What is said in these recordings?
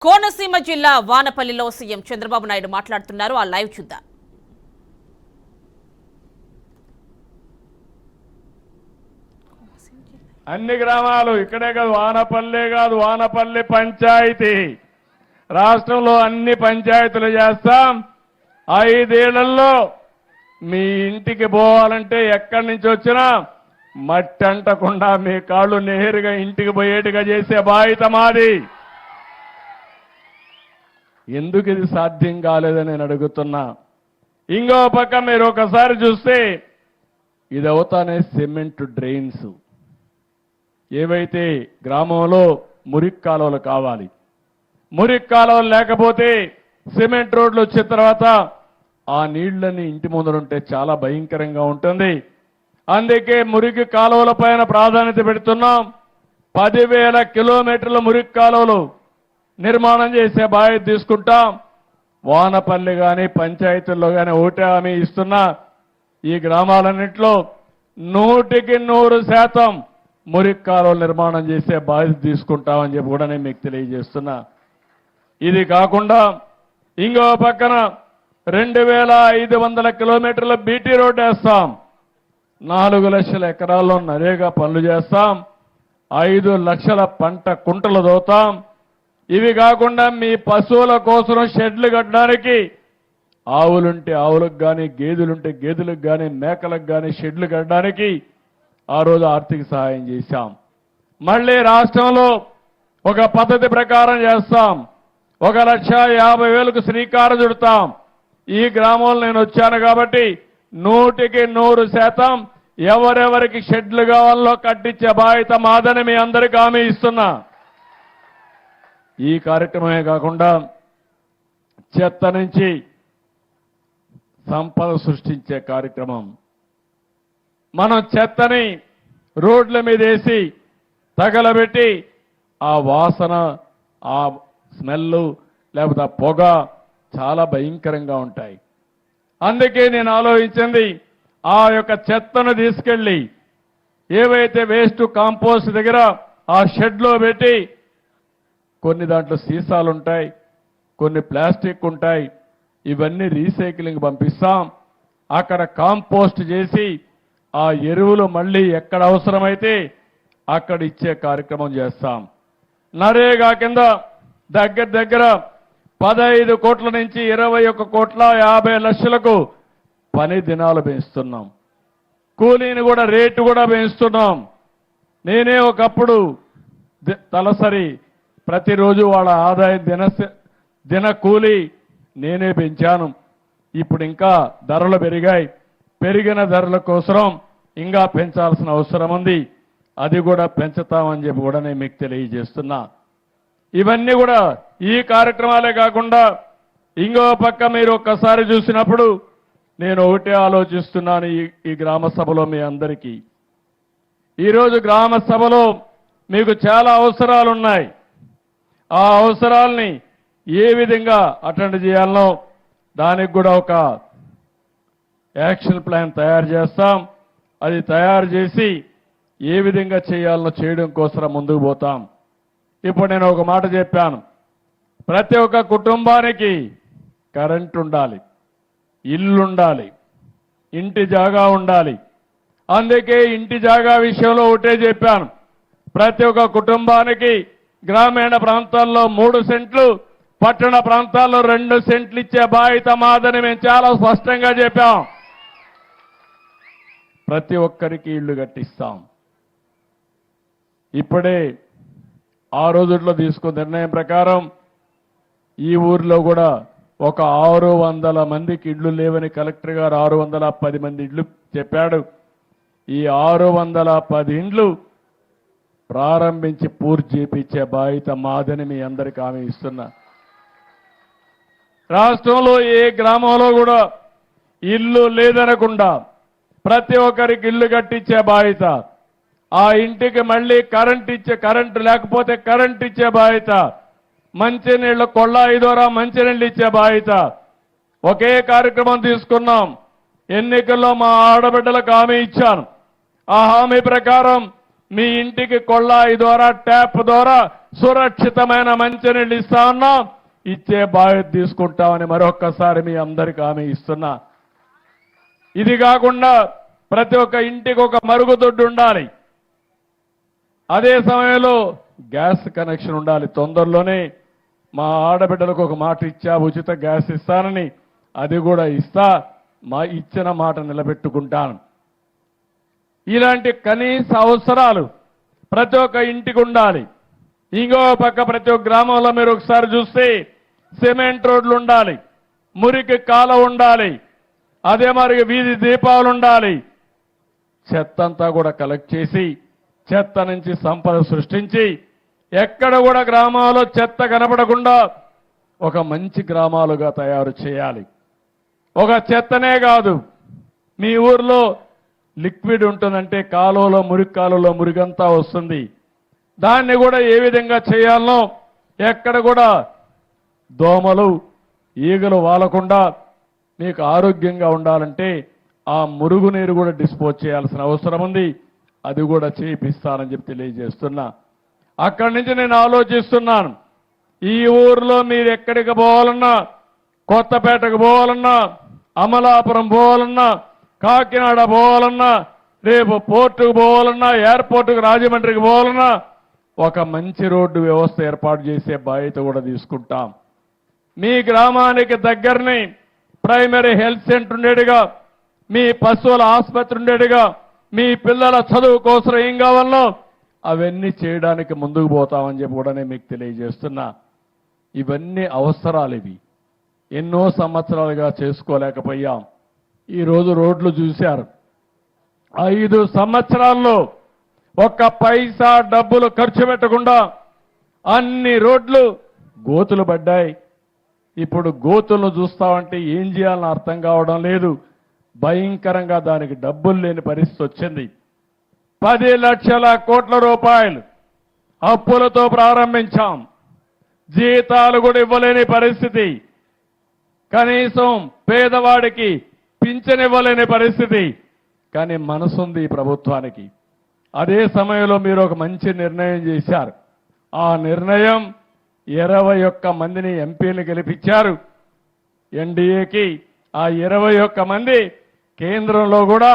కోనసీమ జిల్లా వానపల్లిలో సీఎం చంద్రబాబు నాయుడు మాట్లాడుతున్నారు. ఆ లైవ్ చూద్దాం. అన్ని గ్రామాలు ఇక్కడే కాదు, వానపల్లె కాదు, వానపల్లి పంచాయతీ రాష్ట్రంలో అన్ని పంచాయతీలు చేస్తాం. 5 ఏళ్లలో మీ ఇంటికి పోవాలంటే ఎక్కడి నుంచి వచ్చినా మట్టి అంటకుండా మీ కాళ్ళు నేరుగా ఇంటికి పోయేట్టుగా చేసే బాధ్యత మాది. ఎందుకు ఇది సాధ్యం కాలేదని నేను అడుగుతున్నా. ఇంకో పక్క మీరు ఒకసారి చూస్తే ఇది అవుతానే సిమెంట్ డ్రైన్స్, ఏవైతే గ్రామంలో మురికి కాలువలు కావాలి, మురికి కాలువలు లేకపోతే సిమెంట్ రోడ్లు వచ్చిన తర్వాత ఆ నీళ్లని ఇంటి ముందరుంటే చాలా భయంకరంగా ఉంటుంది. అందుకే మురికి కాలువల పైన ప్రాధాన్యత పెడుతున్నాం. 10,000 కిలోమీటర్ల మురికి కాలువలు నిర్మాణం చేసే బాధ్యత తీసుకుంటాం. వానపల్లి కానీ పంచాయతీల్లో కానీ ఒకటే హామీ ఇస్తున్నా, ఈ గ్రామాలన్నింటిలో 100% మురికి కాలువలు నిర్మాణం చేసే బాధ్యత తీసుకుంటామని చెప్పి కూడా నేను మీకు తెలియజేస్తున్నా. ఇది కాకుండా ఇంకో పక్కన 2,500 కిలోమీటర్ల బీటీ రోడ్డు వేస్తాం. 4 లక్షల ఎకరాల్లో నరేగా పనులు చేస్తాం. 5 లక్షల పంట కుంటలు దోతాం. ఇవి కాకుండా మీ పశువుల కోసం షెడ్లు కట్టడానికి ఆవులుంటే ఆవులకు కానీ, గేదెలుంటే గేదెలకు కానీ, మేకలకు కానీ షెడ్లు కట్టడానికి ఆ రోజు ఆర్థిక సహాయం చేశాం. మళ్ళీ రాష్ట్రంలో ఒక పద్ధతి ప్రకారం చేస్తాం. 1,50,000కు శ్రీకారం చుడతాం. ఈ గ్రామంలో నేను వచ్చాను కాబట్టి 100% ఎవరెవరికి షెడ్లు కావాలో కట్టించే బాధ్యత మాదని మీ అందరికీ హామీ ఇస్తున్నా. ఈ కార్యక్రమమే కాకుండా చెత్త నుంచి సంపద సృష్టించే కార్యక్రమం. మనం చెత్తని రోడ్ల మీద వేసి తగలబెట్టి ఆ వాసన, ఆ స్మెల్ లేకపోతే ఆ పొగ చాలా భయంకరంగా ఉంటాయి. అందుకే నేను ఆలోచించింది, ఆ యొక్క చెత్తను తీసుకెళ్లి ఏవైతే వేస్ట్ కాంపోస్ట్ దగ్గర ఆ షెడ్లో పెట్టి, కొన్ని దాంట్లో సీసాలు ఉంటాయి, కొన్ని ప్లాస్టిక్ ఉంటాయి, ఇవన్నీ రీసైక్లింగ్ పంపిస్తాం. అక్కడ కాంపోస్ట్ చేసి ఆ ఎరువులు మళ్ళీ ఎక్కడ అవసరమైతే అక్కడ ఇచ్చే కార్యక్రమం చేస్తాం. నరేగా కింద దగ్గర 15 కోట్ల నుంచి 21,50,00,000 పని దినాలు పెంచుతున్నాం. కూలీని కూడా రేటు కూడా పెంచుతున్నాం. నేనే ఒకప్పుడు తలసరి ప్రతిరోజు వాళ్ళ ఆదాయం దిన కూలీ నేనే పెంచాను. ఇప్పుడు ఇంకా ధరలు పెరిగాయి. పెరిగిన ధరల కోసం ఇంకా పెంచాల్సిన అవసరం ఉంది. అది కూడా పెంచుతామని చెప్పి కూడా నేను మీకు తెలియజేస్తున్నా. ఇవన్నీ కూడా ఈ కార్యక్రమాలే కాకుండా ఇంకో పక్క మీరు ఒక్కసారి చూసినప్పుడు నేను ఒకటే ఆలోచిస్తున్నాను. ఈ గ్రామ సభలో మీ అందరికీ ఈరోజు గ్రామ సభలో మీకు చాలా అవసరాలు ఉన్నాయి. ఆ అవసరాల్ని ఏ విధంగా అటెండ్ చేయాలనో దానికి కూడా ఒక యాక్షన్ ప్లాన్ తయారు చేస్తాం. అది తయారు చేసి ఏ విధంగా చేయాలనో చేయడం కోసం ముందుకు పోతాం. ఇప్పుడు నేను ఒక మాట చెప్పాను, ప్రతి ఒక్క కుటుంబానికి కరెంట్ ఉండాలి, ఇల్లు ఉండాలి, ఇంటి జాగా ఉండాలి. అందుకే ఇంటి జాగా విషయంలో ఒకటే చెప్పాను, ప్రతి ఒక్క కుటుంబానికి గ్రామీణ ప్రాంతాల్లో 3 సెంట్లు, పట్టణ ప్రాంతాల్లో 2 సెంట్లు ఇచ్చే బాధ్యత మాదని మేము చాలా స్పష్టంగా చెప్పాం. ప్రతి ఒక్కరికి ఇళ్లు కట్టిస్తాం. ఇప్పుడే ఆ రోజుల్లో తీసుకున్న నిర్ణయం ప్రకారం ఈ ఊర్లో కూడా ఒక 600 మందికి ఇళ్లు లేవని కలెక్టర్ గారు 610 మంది ఇళ్లు చెప్పాడు. ఈ 610 ఇండ్లు ప్రారంభించి పూర్తి చేపించే బాధ్యత మాదని మీ అందరికీ హామీ ఇస్తున్నా. రాష్ట్రంలో ఏ గ్రామంలో కూడా ఇల్లు లేదనకుండా ప్రతి ఒక్కరికి ఇల్లు కట్టించే బాధ్యత, ఆ ఇంటికి మళ్ళీ కరెంటు లేకపోతే కరెంట్ ఇచ్చే బాధ్యత, మంచినీళ్ళ కొళ్ళాయి ద్వారా మంచినీళ్ళు ఇచ్చే బాధ్యత. ఒకే కార్యక్రమం తీసుకున్నాం. ఎన్నికల్లో మా ఆడబిడ్డలకు హామీ ఇచ్చాను. ఆ హామీ ప్రకారం మీ ఇంటికి కొళ్ళాయి ద్వారా, ట్యాప్ ద్వారా సురక్షితమైన మంచినీళ్ళు ఇస్తా ఉన్నాం. ఇచ్చే బాధ్యత తీసుకుంటామని మరొక్కసారి మీ అందరికీ హామీ ఇస్తున్నా. ఇది కాకుండా ప్రతి ఒక్క ఇంటికి ఒక మరుగుదొడ్డు ఉండాలి. అదే సమయంలో గ్యాస్ కనెక్షన్ ఉండాలి. తొందరలోనే మా ఆడబిడ్డలకు ఒక మాట ఇచ్చా, ఉచిత గ్యాస్ ఇస్తానని. అది కూడా ఇస్తా, మా ఇచ్చిన మాట నిలబెట్టుకుంటాను. ఇలాంటి కనీస అవసరాలు ప్రతి ఒక్క ఇంటికి ఉండాలి. ఇంకో పక్క ప్రతి ఒక్క గ్రామంలో మీరు ఒకసారి చూస్తే సిమెంట్ రోడ్లు ఉండాలి, మురికి కాలువ ఉండాలి, అదే మరి వీధి దీపాలు ఉండాలి. చెత్త అంతా కూడా కలెక్ట్ చేసి చెత్త నుంచి సంపద సృష్టించి ఎక్కడ కూడా గ్రామాల్లో చెత్త కనపడకుండా ఒక మంచి గ్రామాలుగా తయారు చేయాలి. ఒక చెత్తనే కాదు, మీ ఊర్లో లిక్విడ్ ఉంటుందంటే కాలువలో మురికి కాలువలో మురికంతా వస్తుంది. దాన్ని కూడా ఏ విధంగా చేయాలనో, ఎక్కడ కూడా దోమలు ఈగలు వాలకుండా మీకు ఆరోగ్యంగా ఉండాలంటే ఆ మురుగునీరు కూడా డిస్పోజ్ చేయాల్సిన అవసరం ఉంది. అది కూడా చేయిస్తానని చెప్పి తెలియజేస్తున్నా. అక్కడి నుంచి నేను ఆలోచిస్తున్నాను, ఈ ఊర్లో మీరు ఎక్కడికి పోవాలన్నా, కొత్తపేటకు పోవాలన్నా, అమలాపురం పోవాలన్నా, కాకినాడ పోవాలన్నా, రేపు పోర్టుకు పోవాలన్నా, ఎయిర్పోర్టుకు రాజమండ్రికి పోవాలన్నా ఒక మంచి రోడ్డు వ్యవస్థ ఏర్పాటు చేసే బాధ్యత కూడా తీసుకుంటాం. మీ గ్రామానికి దగ్గరని ప్రైమరీ హెల్త్ సెంటర్ ఉండేట్టుగా, మీ పశువుల ఆసుపత్రి ఉండేట్టుగా, మీ పిల్లల చదువు కోసం ఏం కావాలో అవన్నీ చేయడానికి ముందుకు పోతామని చెప్పి కూడా నేను మీకు తెలియజేస్తున్నా. ఇవన్నీ అవసరాలు. ఇవి ఎన్నో సంవత్సరాలుగా చేసుకోలేకపోయాం. ఈరోజు రోడ్లు చూశారు. 5 సంవత్సరాల్లో ఒక్క పైసా డబ్బులు ఖర్చు పెట్టకుండా అన్ని రోడ్లు గోతులు పడ్డాయి. ఇప్పుడు గోతులను చూస్తామంటే ఏం చేయాలని అర్థం కావడం లేదు. భయంకరంగా దానికి డబ్బులు లేని పరిస్థితి వచ్చింది. 10 లక్షల కోట్ల రూపాయలు అప్పులతో ప్రారంభించాం. జీతాలు కూడా ఇవ్వలేని పరిస్థితి. కనీసం పేదవాడికి పింఛన్ ఇవ్వలేని పరిస్థితి. కానీ మనసుంది ఈ ప్రభుత్వానికి. అదే సమయంలో మీరు ఒక మంచి నిర్ణయం చేశారు. ఆ నిర్ణయం 21 మందిని ఎంపీలు గెలిపించారు ఎన్డీఏకి. ఆ 21 మంది కేంద్రంలో కూడా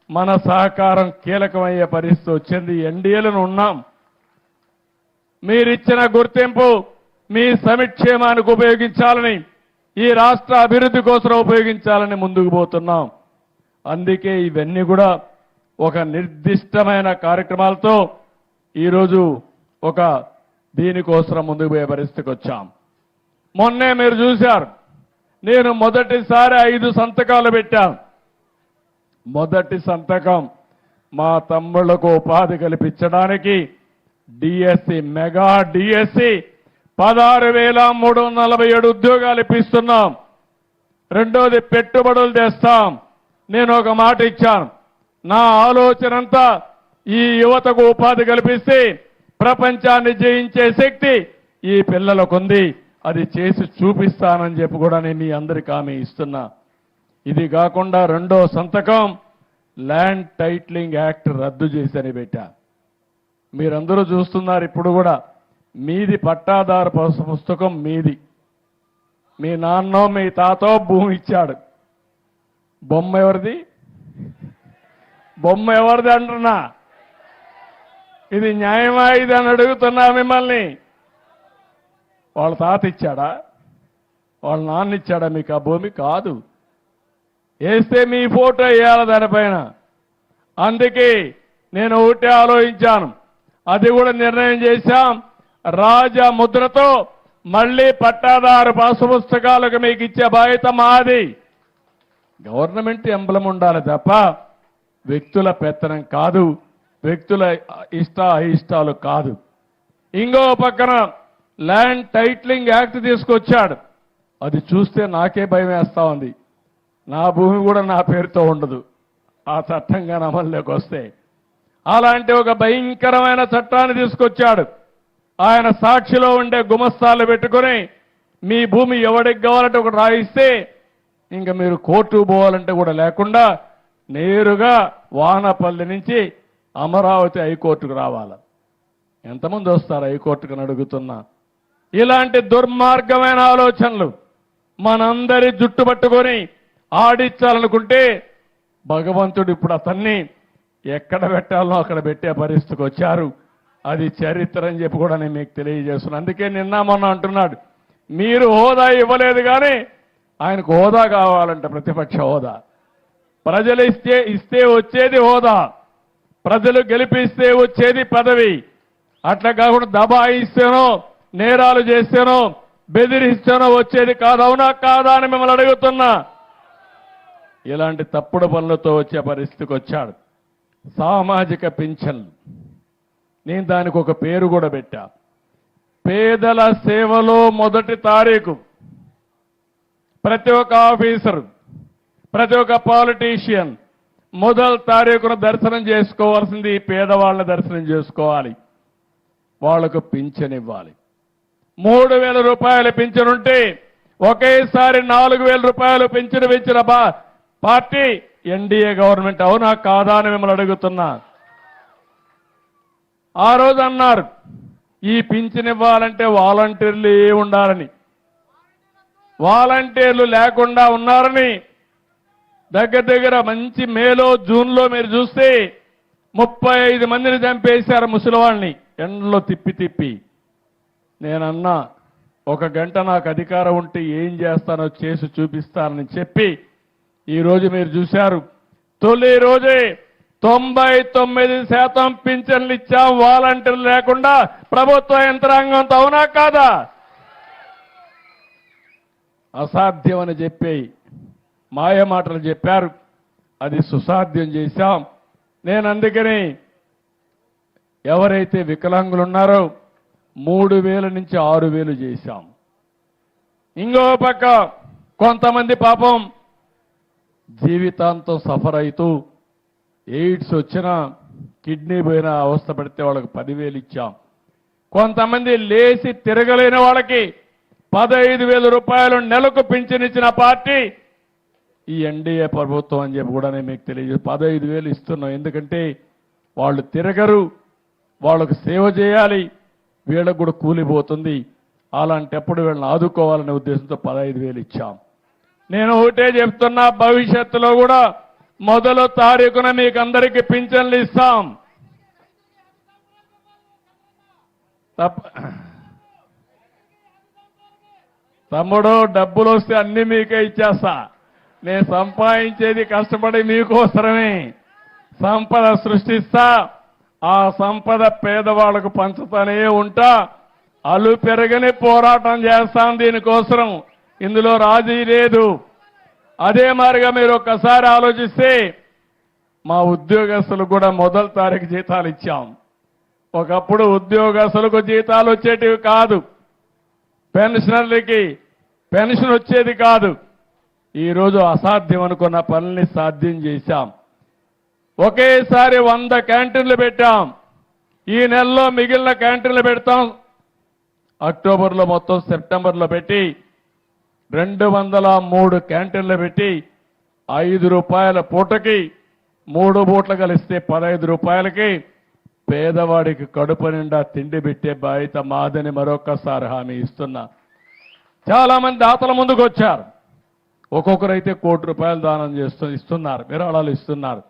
మన సహకారం కీలకమయ్యే పరిస్థితి వచ్చింది. ఎన్డీఏలను ఉన్నాం. మీరిచ్చిన గుర్తింపు మీ సంక్షేమానికి ఉపయోగించాలని, ఈ రాష్ట్ర అభివృద్ధి కోసం ఉపయోగించాలని ముందుకు పోతున్నాం. అందుకే ఇవన్నీ కూడా ఒక నిర్దిష్టమైన కార్యక్రమాలతో ఈరోజు ఒక దీనికోసం ముందుకు పోయే పరిస్థితికి వచ్చాం. మొన్నే మీరు చూశారు, నేను మొదటిసారి 5 సంతకాలు పెట్టాను. మొదటి సంతకం మా తమ్ముళ్లకు ఉపాధి కల్పించడానికి డిఎస్సి, మెగా డిఎస్సి 16,347 ఉద్యోగాలు ఇప్పిస్తున్నాం. రెండోది పెట్టుబడులు తెస్తాం. నేను ఒక మాట ఇచ్చాను, నా ఆలోచనంతా ఈ యువతకు ఉపాధి కల్పిస్తే ప్రపంచాన్ని జయించే శక్తి ఈ పిల్లలకుంది. అది చేసి చూపిస్తానని చెప్పి కూడా నేను మీ అందరికీ హామీ ఇస్తున్నా. ఇది కాకుండా రెండో సంతకం ల్యాండ్ టైటిలింగ్ యాక్ట్ రద్దు చేసని పెట్టా. మీరందరూ చూస్తున్నారు. ఇప్పుడు కూడా మీది పట్టాదారు పుస్తకం మీది. మీ నాన్నో మీ తాతో భూమి ఇచ్చాడు. బొమ్మ ఎవరిది? బొమ్మ ఎవరిది అంటున్నా. ఇది న్యాయమా ఇది అని అడుగుతున్నా మిమ్మల్ని. వాళ్ళ తాత ఇచ్చాడా? వాళ్ళ నాన్న ఇచ్చాడా మీకు ఆ భూమి? కాదు. వేస్తే మీ ఫోటో వేయాలి దానిపైన. అందుకే నేను ఒకటే ఆలోచించాను, అది కూడా నిర్ణయం చేశాం. రాజా ముద్రతో మళ్ళీ పట్టాదారు పాసు పుస్తకాలకు మీకు ఇచ్చే బాధ్యత మాది. గవర్నమెంట్ ఎంబ్లం ఉండాలి తప్ప వ్యక్తుల పెత్తనం కాదు, వ్యక్తుల అయిష్టాలు కాదు. ఇంకో పక్కన ల్యాండ్ టైటిలింగ్ యాక్ట్ తీసుకొచ్చాడు. అది చూస్తే నాకే భయం వేస్తా ఉంది. నా భూమి కూడా నా పేరుతో ఉండదు ఆ చట్టంగా అమల్లోకి వస్తే. అలాంటి ఒక భయంకరమైన చట్టాన్ని తీసుకొచ్చాడు. ఆయన సాక్షిలో ఉండే గుమస్తాలు పెట్టుకొని మీ భూమి ఎవడికి కావాలంటే ఒకటి రాయిస్తే ఇంకా మీరు కోర్టు పోవాలంటే కూడా లేకుండా నేరుగా వానపల్లి నుంచి అమరావతి హైకోర్టుకు రావాలి. ఎంతమంది వస్తారు హైకోర్టుకు అడుగుతున్నా. ఇలాంటి దుర్మార్గమైన ఆలోచనలు మనందరి జుట్టు పట్టుకొని ఆడించాలనుకుంటే భగవంతుడు ఇప్పుడు అతన్ని ఎక్కడ పెట్టాలో అక్కడ పెట్టే పరిస్థితికి వచ్చారు. అది చరిత్ర అని చెప్పి కూడా నేను మీకు తెలియజేస్తున్నాను. అందుకే నిన్న మొన్న అంటున్నాడు, మీరు హోదా ఇవ్వలేదు కానీ ఆయనకు హోదా కావాలంట, ప్రతిపక్ష హోదా. ప్రజలు ఇస్తే వచ్చేది హోదా, ప్రజలు గెలిపిస్తే వచ్చేది పదవి. అట్లా కాకుండా దబాయిస్తేనో నేరాలు చేస్తేనో బెదిరిస్తేనో వచ్చేది కాదు. అవునా కాదా అని మిమ్మల్ని అడుగుతున్నా. ఇలాంటి తప్పుడు పనులతో వచ్చే పరిస్థితికి వచ్చాడు. సామాజిక పింఛన్లు, నేను దానికి ఒక పేరు కూడా పెట్టా. పేదల సేవలో మొదటి తారీఖు ప్రతి ఒక్క ఆఫీసర్, ప్రతి ఒక్క పాలిటీషియన్ మొదటి తారీఖున దర్శనం చేసుకోవాల్సింది పేదవాళ్ళని దర్శనం చేసుకోవాలి. వాళ్లకు పింఛన్ ఇవ్వాలి. 3,000 రూపాయల పింఛన్ ఉంటే ఒకేసారి 4,000 రూపాయలు పింఛను పెంచిన పార్టీ ఎన్డీఏ గవర్నమెంట్. అవునా కాదా అని మిమ్మల్ని అడుగుతున్నా. ఆ రోజు అన్నారు ఈ పింఛన్ ఇవ్వాలంటే వాలంటీర్లు ఉండాలని. వాలంటీర్లు లేకుండా ఉన్నారని దగ్గర మంచి మేలో జూన్లో మీరు చూస్తే 35 మందిని చంపేశారు ముసలివాళ్ళని ఎండలో తిప్పి. నేనన్నా ఒక గంట నాకు అధికారం ఉంటే ఏం చేస్తానో చేసి చూపిస్తానని చెప్పి ఈరోజు మీరు చూశారు. తొలి రోజే 99% పింఛన్లు ఇచ్చాం వాలంటీర్లు లేకుండా ప్రభుత్వ యంత్రాంగంతో. అవునా కాదా? అసాధ్యం అని చెప్పి మాయ మాటలు చెప్పారు, అది సుసాధ్యం చేశాం. నేను అందుకని ఎవరైతే వికలాంగులు ఉన్నారో 3,000 నుంచి 6,000 చేశాం. ఇంకో పక్క కొంతమంది పాపం జీవితాంతం సఫర్ అవుతూ ఎయిడ్స్ వచ్చినా కిడ్నీ పోయినా అవస్థ పడితే వాళ్ళకి 10,000 ఇచ్చాం. కొంతమంది లేచి తిరగలేని వాళ్ళకి 15,000 రూపాయలు నెలకు పింఛన్ ఇచ్చిన పార్టీ ఈ ఎన్డీఏ ప్రభుత్వం అని చెప్పి కూడా నేను మీకు తెలియజేసి 15,000 ఇస్తున్నాం. ఎందుకంటే వాళ్ళు తిరగరు, వాళ్ళకు సేవ చేయాలి, వీళ్ళకు కూడా కూలిపోతుంది. అలాంటప్పుడు వీళ్ళని ఆదుకోవాలనే ఉద్దేశంతో 15,000 ఇచ్చాం. నేను ఒకటే చెప్తున్నా, భవిష్యత్తులో కూడా మొదటి తారీఖున మీకు అందరికీ పింఛన్లు ఇస్తాం. తమ్ముడు డబ్బులు వస్తే అన్ని మీకే ఇచ్చేస్తా. నేను సంపాదించేది కష్టపడి మీకోసరమే. సంపద సృష్టిస్తా, ఆ సంపద పేదవాళ్లకు పంచుతానే ఉంటా. అలు పెరగని పోరాటం చేస్తాం దీనికోసం. ఇందులో రాజీ లేదు. అదే మాదిరిగా మీరు ఒక్కసారి ఆలోచిస్తే మా ఉద్యోగస్తులకు కూడా మొదటి తారీఖు జీతాలు ఇచ్చాం. ఒకప్పుడు ఉద్యోగస్తులకు జీతాలు వచ్చేటివి కాదు, పెన్షనర్లకి పెన్షన్ వచ్చేది కాదు. ఈరోజు అసాధ్యం అనుకున్న పనుల్ని సాధ్యం చేశాం. ఒకేసారి 100 క్యాంటీన్లు పెట్టాం. ఈ నెలలో మిగిలిన క్యాంటీన్లు పెడతాం. అక్టోబర్లో మొత్తం సెప్టెంబర్లో పెట్టి 203 క్యాంటీన్లు పెట్టి 5 రూపాయల పూటకి 3 పూటలు కలిస్తే 15 రూపాయలకి పేదవాడికి కడుపు నిండా తిండి పెట్టే బాధ్యత మాదని మరొకసారి హామీ ఇస్తున్నా. చాలా మంది దాతల ముందుకు వచ్చారు. ఒక్కొక్కరైతే ₹1 కోటి దానం ఇస్తున్నారు, విరాళాలు ఇస్తున్నారు.